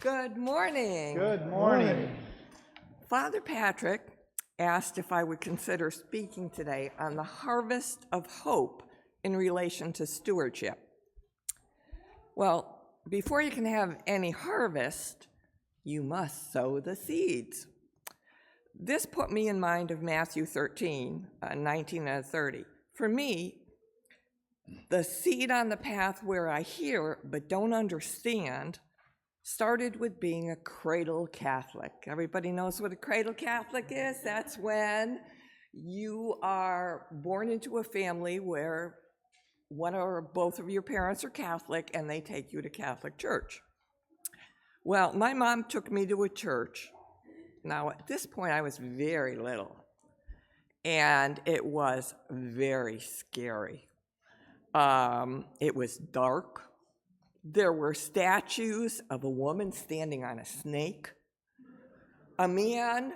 Good morning. Good morning. Father Patrick asked if I would consider speaking today on the harvest of hope in relation to stewardship. Well, before you can have any harvest, you must sow the seeds. This put me in mind of Matthew 13, 19 and 30. For me, the seed on the path where I hear but don't understand started with being a cradle Catholic. Everybody knows what a cradle Catholic is? That's when you are born into a family where one or both of your parents are Catholic and they take you to Catholic church. Well, my mom took me to a church. Now, at this point, I was very little, and it was very scary. It was dark. There were statues of a woman standing on a snake, a man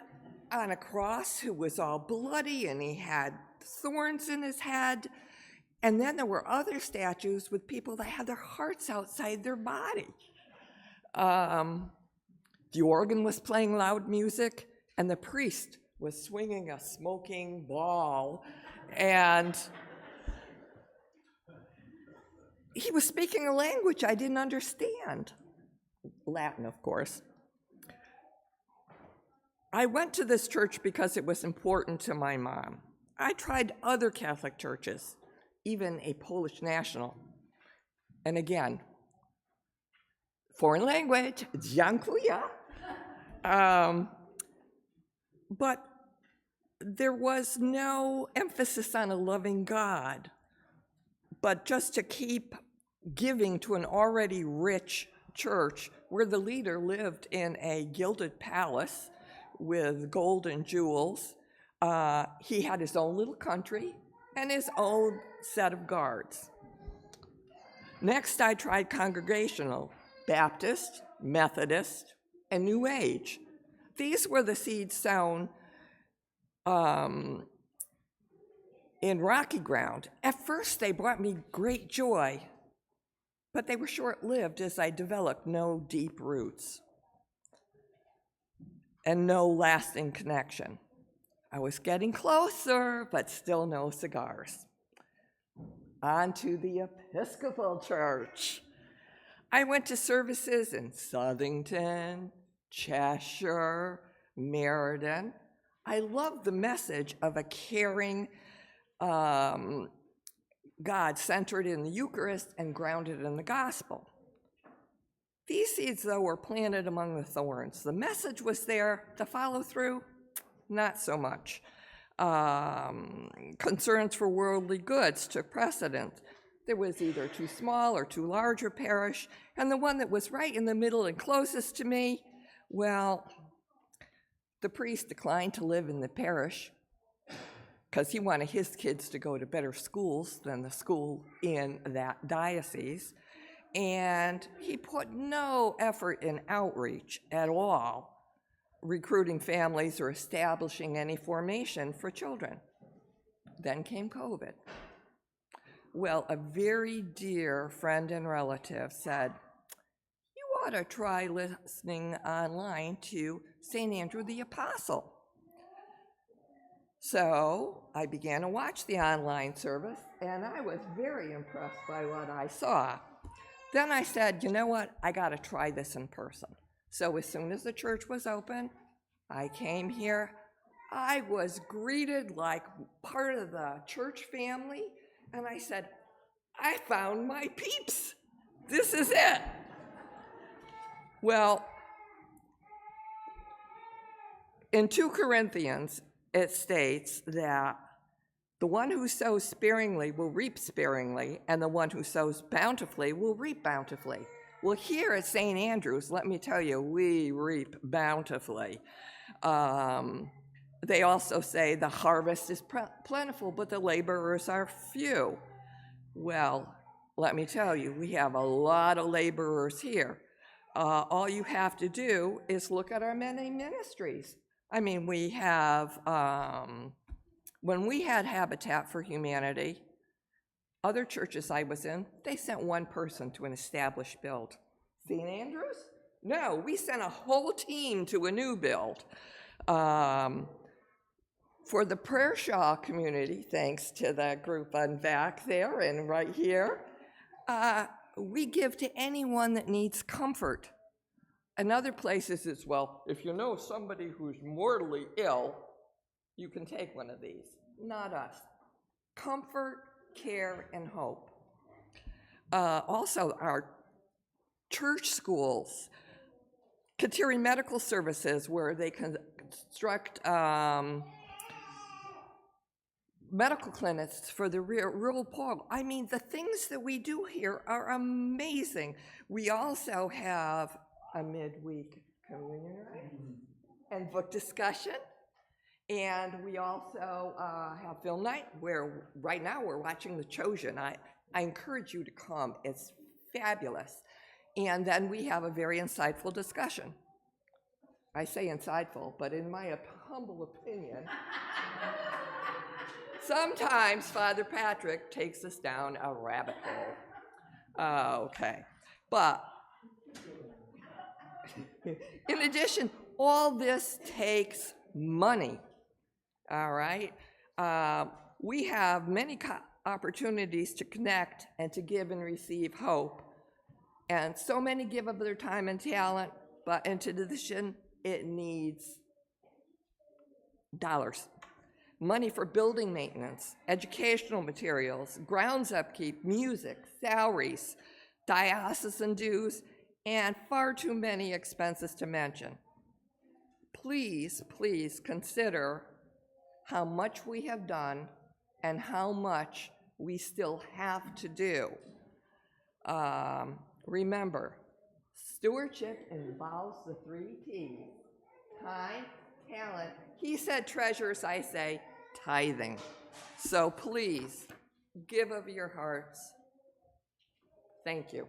on a cross who was all bloody and he had thorns in his head, and then there were other statues with people that had their hearts outside their body. The organ was playing loud music, and the priest was swinging a smoking ball, and he was speaking a language I didn't understand. Latin, of course. I went to this church because it was important to my mom. I tried other Catholic churches, even a Polish national. And again, foreign language, dziękuję. But there was no emphasis on a loving God, but just to keep giving to an already rich church where the leader lived in a gilded palace with gold and jewels. He had his own little country and his own set of guards. Next, I tried Congregational, Baptist, Methodist, and New Age. These were the seeds sown in rocky ground. At first, they brought me great joy, but they were short-lived as I developed no deep roots and no lasting connection. I was getting closer, but still no cigars. On to the Episcopal Church. I went to services in Southington, Cheshire, Meriden. I loved the message of a caring God centered in the Eucharist and grounded in the gospel. These seeds, though, were planted among the thorns. The message was there. To follow through, not so much. Concerns for worldly goods took precedence. There was either too small or too large a parish, and the one that was right in the middle and closest to me, well, the priest declined to live in the parish because he wanted his kids to go to better schools than the school in that diocese. And he put no effort in outreach at all, recruiting families or establishing any formation for children. Then came COVID. Well, a very dear friend and relative said, "You ought to try listening online to St. Andrew the Apostle." So I began to watch the online service, and I was very impressed by what I saw. Then I said, you know what, I got to try this in person. So as soon as the church was open, I came here. I was greeted like part of the church family, and I said, I found my peeps. This is it. Well, in 2 Corinthians, it states that the one who sows sparingly will reap sparingly, and the one who sows bountifully will reap bountifully. Well, here at St. Andrew's, let me tell you, we reap bountifully. They also say the harvest is plentiful, but the laborers are few. Well, let me tell you, we have a lot of laborers here. All you have to do is look at our many ministries. I mean, we have, when we had Habitat for Humanity, other churches I was in, they sent one person to an established build. St. Andrews, No, we sent a whole team to a new build. For the prayer shawl community, thanks to that group on back there and right here, we give to anyone that needs comfort. And other places as well, if you know somebody who's mortally ill, you can take one of these. Not us. Comfort, care, and hope. Also, our church schools, Kateri Medical Services, where they construct medical clinics for the rural poor. I mean, the things that we do here are amazing. We also have a midweek communion night and book discussion. And we also have film night, where right now we're watching The Chosen. I encourage you to come. It's fabulous. And then we have a very insightful discussion. I say insightful, but in my humble opinion, sometimes Father Patrick takes us down a rabbit hole. Okay. But in addition, all this takes money. All right? We have many opportunities to connect and to give and receive hope. And so many give of their time and talent, but in addition, it needs dollars. Money for building maintenance, educational materials, grounds upkeep, music, salaries, diocesan dues, and far too many expenses to mention. Please, please consider how much we have done and how much we still have to do. Remember, stewardship involves the 3 T's: time, talent. He said treasures, I say tithing. So please, give of your hearts. Thank you.